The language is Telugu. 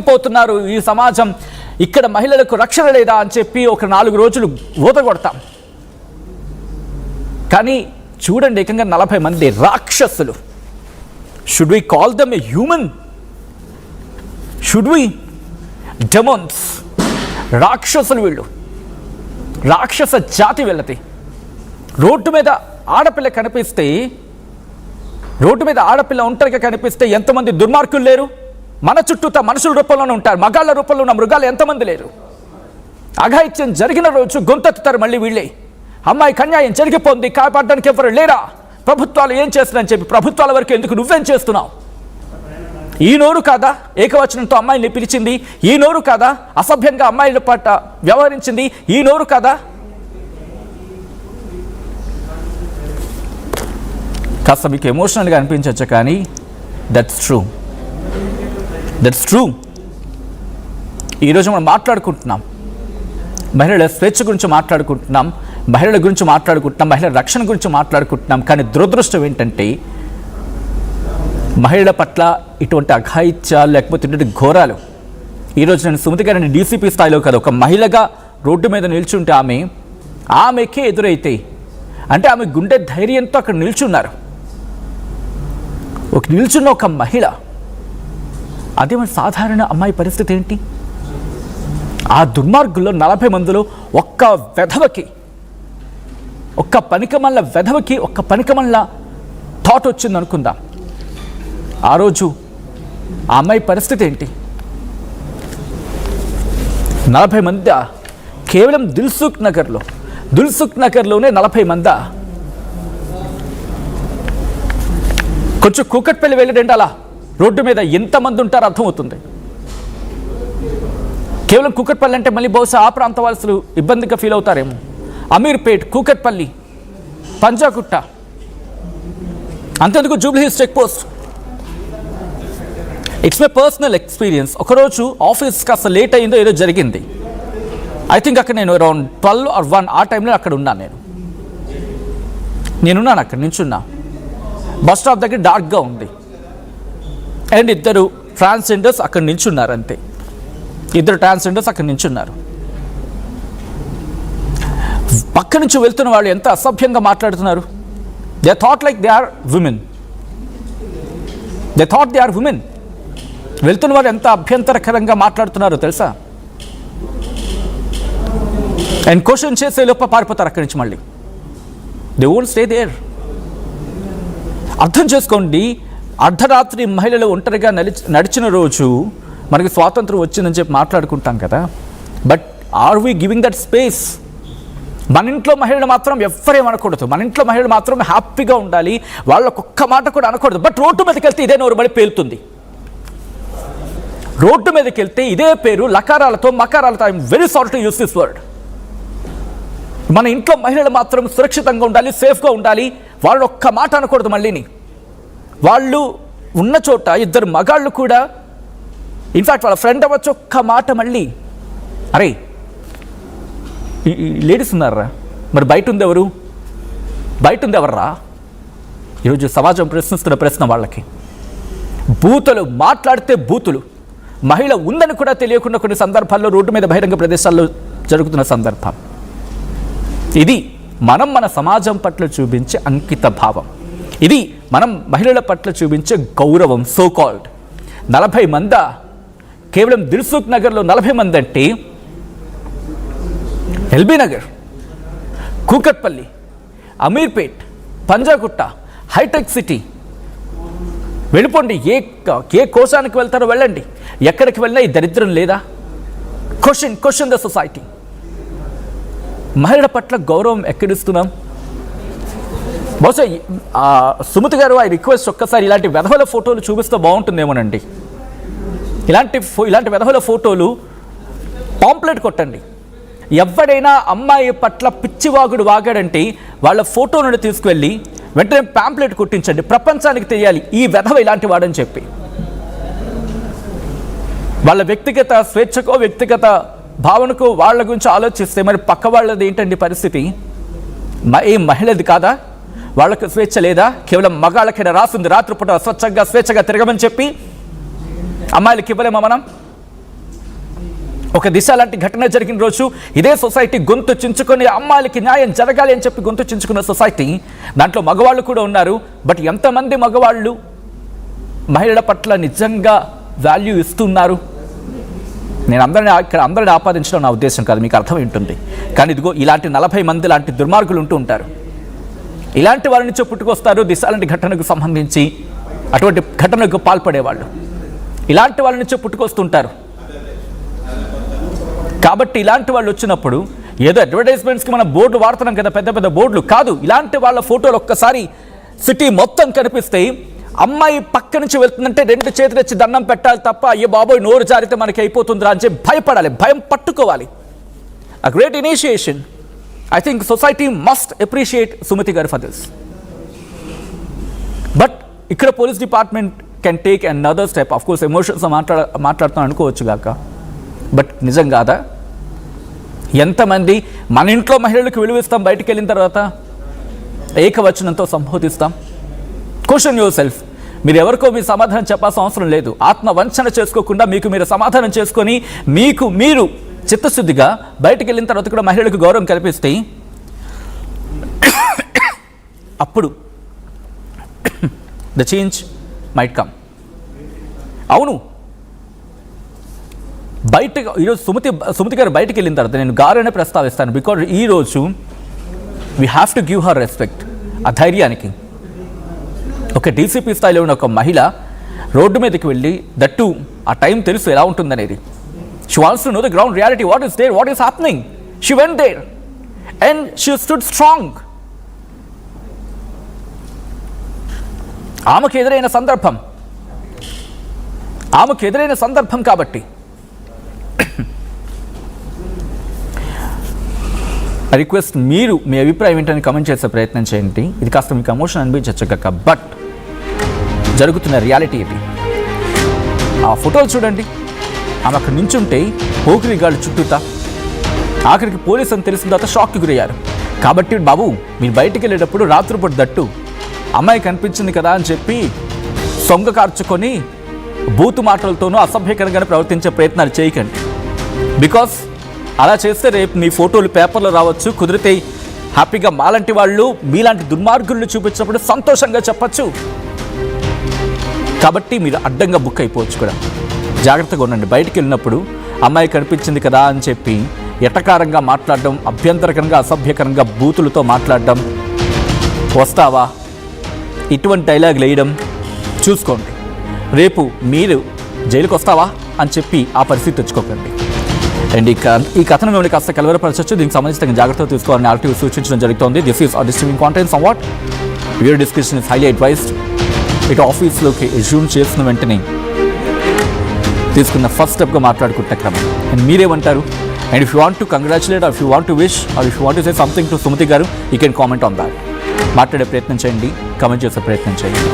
పోతున్నారు ఈ సమాజం. ఇక్కడ మహిళలకు రక్షణ లేదా అని చెప్పి ఒక 4 రోజులు ఊతగొడతాం. కానీ చూడండి, ఏకంగా 40 మంది రాక్షసులు. Should we call them a human? Should we? Demons, రాక్షసులు వీళ్ళు, రాక్షస జాతి వీళ్ళది. రోడ్డు మీద ఆడపిల్ల కనిపిస్తే, రోడ్డు మీద ఆడపిల్ల ఒంటరిగా కనిపిస్తే ఎంతమంది దుర్మార్గులు లేరు? మన చుట్టూతా మనుషుల రూపంలోనే ఉంటారు. మగాళ్ళ రూపంలో ఉన్న మృగాలు ఎంతమంది లేరు? అఘాయిత్యం జరిగిన రోజు గొంతెత్తుతారు మళ్ళీ వీళ్ళే. అమ్మాయికి అన్యాయం జరిగిపోయింది, కాపాడడానికి ఎవరు లేరా? ప్రభుత్వాలు ఏం చేస్తున్నాయని చెప్పి, ప్రభుత్వాల వరకు ఎందుకు నువ్వేం చేస్తున్నావు? ఈ నోరు కాదా ఏకవచనంతో అమ్మాయిని పిలిచింది? ఈ నోరు కాదా అసభ్యంగా అమ్మాయిల పట్ల వ్యవహరించింది? ఈ నోరు కాదా? కాస్త మీకు ఎమోషనల్గా అనిపించవచ్చు, కానీ దట్స్ ట్రూ, దట్స్ ట్రూ. ఈరోజు మనం మాట్లాడుకుంటున్నాం, మహిళల స్వేచ్ఛ గురించి మాట్లాడుకుంటున్నాం, మహిళల గురించి మాట్లాడుకుంటున్నాం, మహిళల రక్షణ గురించి మాట్లాడుకుంటున్నాం. కానీ దురదృష్టం ఏంటంటే, మహిళల పట్ల ఇటువంటి అఘాయిత్యాలు లేకపోతే ఇటువంటి ఘోరాలు. ఈరోజు నేను సుమతి గారిని డీసీపీ స్థాయిలో కాదు, ఒక మహిళగా రోడ్డు మీద నిల్చుంటే ఆమెకే ఎదురైతే, అంటే ఆమె గుండె ధైర్యంతో అక్కడ నిల్చున్నారు. నిల్చున్న ఒక మహిళ, అదే మన సాధారణ అమ్మాయి పరిస్థితి ఏంటి? ఆ దుర్మార్గుల్లో 40 మందిలో ఒక్క వెధవకి, ఒక్క పనికమల్ల వెధవకి, ఒక్క పనికమల్ల థాట్ వచ్చింది అనుకుందాం. ఆ రోజు ఆ అమ్మాయి పరిస్థితి ఏంటి? 40 మంది కేవలం దిల్సుఖ్ నగర్లోనే 40 మంది. కొంచెం కూకట్పల్లి వెళ్ళండి, అలా రోడ్డు మీద ఎంతమంది ఉంటారో అర్థమవుతుంది. కేవలం కూకట్పల్లి అంటే మళ్ళీ బహుశా ఆ ప్రాంత వాసులు ఇబ్బందిగా ఫీల్ అవుతారేమో. అమీర్పేట్, కూకట్పల్లి, పంజాగుట్ట, అంతెందుకు Jubilee Hills check post. It's my personal experience. ఒకరోజు ఆఫీస్ కాస్త లేట్ అయిందో ఏదో జరిగింది. ఐ థింక్ అక్కడ నేను అరౌండ్ 12 or 1 ఆ టైంలో అక్కడ ఉన్నాను. నేనున్నాను అక్కడ నించున్నా. బస్ స్టాప్ దగ్గర డార్క్గా ఉంది అండ్ 2 ట్రాన్స్జెండర్స్ అక్కడ నించున్నారు. అంతే, 2 ట్రాన్స్జెండర్స్ అక్కడ నించున్నారు. పక్క నుంచి వెళ్తున్న వాళ్ళు ఎంత అసభ్యంగా మాట్లాడుతున్నారు. They thought like they are women. వెళ్తున్న వారు ఎంత అభ్యంతరకరంగా మాట్లాడుతున్నారో తెలుసా? అండ్ క్వశ్చన్ చేసే లోప పారిపోతారు అక్కడి నుంచి. మళ్ళీ దే వోంట్ స్టే దేర్. అర్థం చేసుకోండి, అర్ధరాత్రి మహిళలు ఒంటరిగా నడిచిన రోజు మనకి స్వాతంత్రం వచ్చిందని చెప్పి మాట్లాడుకుంటాం కదా, but are we giving that space? మన ఇంట్లో మహిళలు మాత్రం ఎవ్వరేం అనకూడదు, మన ఇంట్లో మహిళలు మాత్రం హ్యాపీగా ఉండాలి, వాళ్ళకు ఒక్క మాట కూడా అనకూడదు. బట్ రోడ్డు మీదకి వెళ్తే ఇదే నోరు బడి పేలుతుంది. రోడ్డు మీదకి వెళ్తే ఇదే పేరు లకారాలతో మకారాలతో. I'm very sorry to use this word. మన ఇంట్లో మహిళలు మాత్రం సురక్షితంగా ఉండాలి, సేఫ్గా ఉండాలి, వాళ్ళు ఒక్క మాట అనకూడదు. మళ్ళీని వాళ్ళు ఉన్న చోట 2 మగాళ్ళు కూడా, ఇన్ఫ్యాక్ట్ వాళ్ళ ఫ్రెండ్ అవ్వచ్చు, ఒక్క మాట మళ్ళీ, అరే లేడీస్ ఉన్నారా, మరి బయట ఉంది ఎవర్రా? ఈరోజు సమాజం ప్రశ్నిస్తున్న ప్రశ్న వాళ్ళకి. బూతులు మాట్లాడితే బూతులు. మహిళ ఉందని కూడా తెలియకుండా కొన్ని సందర్భాల్లో రోడ్డు మీద బహిరంగ ప్రదేశాల్లో జరుగుతున్న సందర్భం ఇది. మనం మన సమాజం పట్ల చూపించే అంకిత భావం ఇది. మనం మహిళల పట్ల చూపించే గౌరవం. సో కాల్డ్ 40 మంది, కేవలం దిల్సుఖ్ నగర్లో 40 మంది అంటే, ఎల్బీ నగర్, కూకట్పల్లి, అమీర్పేట్, పంజాగుట్ట, హైటెక్ సిటీ, వెళ్ళిపోండి. ఏ కోశానికి వెళ్తారో వెళ్ళండి. ఎక్కడికి వెళ్ళినా ఈ దరిద్రం లేదా? Question the society. మహిళల పట్ల గౌరవం ఎక్కడిస్తున్నాం? బహుశా సుమతి గారు, ఐ రిక్వెస్ట్, ఒక్కసారి ఇలాంటి వెధవల ఫోటోలు చూపిస్తే బాగుంటుందేమోనండి. ఇలాంటి వెధవల ఫోటోలు పాంప్లెట్ కొట్టండి. ఎవడైనా అమ్మాయి పట్ల పిచ్చివాగుడు వాగాడంటే వాళ్ళ ఫోటోను తీసుకువెళ్ళి వెంటనే పాంప్లెట్ కొట్టించండి. ప్రపంచానికి తెలియాలి ఈ వెధవ ఇలాంటి వాడని చెప్పి. వాళ్ళ వ్యక్తిగత స్వేచ్ఛకో వ్యక్తిగత భావనకు వాళ్ళ గురించి ఆలోచిస్తే మరి పక్క వాళ్ళది ఏంటండి పరిస్థితి? ఏ మహిళది కాదా? వాళ్ళకు స్వేచ్ఛ లేదా? కేవలం మగాళ్ళకైనా రాసింది రాత్రిపూట స్వచ్ఛంగా స్వేచ్ఛగా తిరగమని చెప్పి అమ్మాయిలకి ఇవ్వలేమా మనం? ఒక దిశ లాంటి ఘటన జరిగిన రోజు ఇదే సొసైటీ గొంతు చించుకొని అమ్మాయిలకి న్యాయం జరగాలి అని చెప్పి గొంతు చించుకున్న సొసైటీ, దాంట్లో మగవాళ్ళు కూడా ఉన్నారు. బట్ ఎంతమంది మగవాళ్ళు మహిళల పట్ల నిజంగా వాల్యూ ఇస్తున్నారు? నేను అందరిని ఆపాదించడం నా ఉద్దేశం కాదు, మీకు అర్థం ఉంటుంది. కానీ ఇదిగో ఇలాంటి 40 మంది లాంటి దుర్మార్గులు ఉంటూ ఉంటారు. ఇలాంటి వారి నుంచి పుట్టుకొస్తారు దిశ లాంటి ఘటనకు సంబంధించి అటువంటి ఘటనకు పాల్పడేవాళ్ళు. ఇలాంటి వాళ్ళ నుంచే పుట్టుకొస్తుంటారు. కాబట్టి ఇలాంటి వాళ్ళు వచ్చినప్పుడు ఏదో అడ్వర్టైజ్మెంట్స్కి మనం బోర్డు వాడుతున్నాం కదా, పెద్ద పెద్ద బోర్డులు కాదు. ఇలాంటి వాళ్ళ ఫోటోలు ఒక్కసారి సిటీ మొత్తం కనిపిస్తే అమ్మాయి పక్క నుంచి వెళ్తుందంటే 2 చేతులు ఇచ్చి దండం పెట్టాలి తప్ప అయ్యో బాబోయ్ నోరు జారితే మనకి అయిపోతుందిరా అని చెప్పి భయపడాలి, భయం పట్టుకోవాలి. A great initiation. I think society must appreciate Sumathi garu for this. But ఇక్కడ police department can take another step. Of course emotions మాట్లాడుతాను అనుకోవచ్చు గాక, బట్ నిజం కాదా? ఎంతమంది మన ఇంట్లో మహిళలకు విలువిస్తాం, బయటికి వెళ్ళిన తర్వాత ఏకవచనంతో సంబోధిస్తాం? Question yourself. మీరు ఎవరికో మీ సమాధానం చెప్పాల్సిన అవసరం లేదు. ఆత్మవంచన చేసుకోకుండా మీకు మీరు సమాధానం చేసుకొని మీకు మీరు చిత్తశుద్ధిగా బయటికి వెళ్ళిన తర్వాత కూడా మహిళలకు గౌరవం కల్పిస్తే అప్పుడు ద చేంజ్ మైట్ కమ్. అవును, బయటకు ఈరోజు సుమతి గారు బయటికి వెళ్ళిన తర్వాత నేను గారు అనే ప్రస్తావిస్తాను. బికాజ్ ఈరోజు we have to give her respect. ఆ ధైర్యానికి ఒక డీసీపీ స్థాయిలో ఉన్న ఒక మహిళ రోడ్డు మీదకి వెళ్ళి, దట్టు ఆ టైం తెలుసు ఎలా ఉంటుందనేది. She wants to know the ground reality, what is there, what is happening. She went there and she stood strong. ఆమెకు ఎదురైన సందర్భం కాబట్టి రిక్వెస్ట్, మీరు మీ అభిప్రాయం ఏంటని కమెంట్ చేసే ప్రయత్నం చేయండి. ఇది కాస్త మీకు ఎమోషన్ అనిపించచ్చు కాక, బట్ జరుగుతున్న రియాలిటీ ఇది. ఆ ఫోటోలు చూడండి. ఆమె అక్కడ నించుంటే పోకిరి గాళ్ళు చుట్టూతా, ఆఖరికి పోలీసు అని తెలిసిన తర్వాత షాక్కి గురయ్యారు. కాబట్టి బాబు, మీరు బయటికి వెళ్ళేటప్పుడు రాత్రిపూట దట్టు అమ్మాయి కనిపించింది కదా అని చెప్పి సొంగ కార్చుకొని బూతు మాటలతోనూ అసభ్యకరంగానే ప్రవర్తించే ప్రయత్నాలు చేయకండి. బికాస్ అలా చేస్తే రేపు మీ ఫోటోలు పేపర్లో రావచ్చు. కుదిరితే హ్యాపీగా మాలాంటి వాళ్ళు మీలాంటి దుర్మార్గులను చూపించినప్పుడు సంతోషంగా చెప్పచ్చు. కాబట్టి మీరు అడ్డంగా బుక్ అయిపోవచ్చు కూడా. జాగ్రత్తగా ఉండండి. బయటికి వెళ్ళినప్పుడు అమ్మాయి కనిపించింది కదా అని చెప్పి ఎటకారంగా మాట్లాడడం, అభ్యంతరకరంగా అసభ్యకరంగా బూతులతో మాట్లాడడం, వస్తావా ఇటువంటి డైలాగులు వేయడం చూసుకోండి. రేపు మీరు జైలుకి వస్తావా అని చెప్పి ఆ పరిస్థితి తెచ్చుకోకండి. అండ్ ఈ కథను మిమ్మల్ని కాస్త కలవరపరచవచ్చు. దీనికి సంబంధించిన జాగ్రత్తలు తీసుకోవాలని ఆర్టీవీ సూచించడం జరుగుతుంది. This is distributing content some what your description is highly advised. ఇటు ఆఫీస్లోకి ఎజ్యూమ్ చేసిన వెంటనే తీసుకున్న ఫస్ట్ స్టెప్గా మాట్లాడుకుంటే క్రమం. అండ్ మీరేమంటారు? And if you want to congratulate, or if you want to wish, or if you want to say something to Sumathi గారు, you can comment on that. మాట్లాడే ప్రయత్నం చేయండి, కామెంట్ చేసే ప్రయత్నం చేయండి.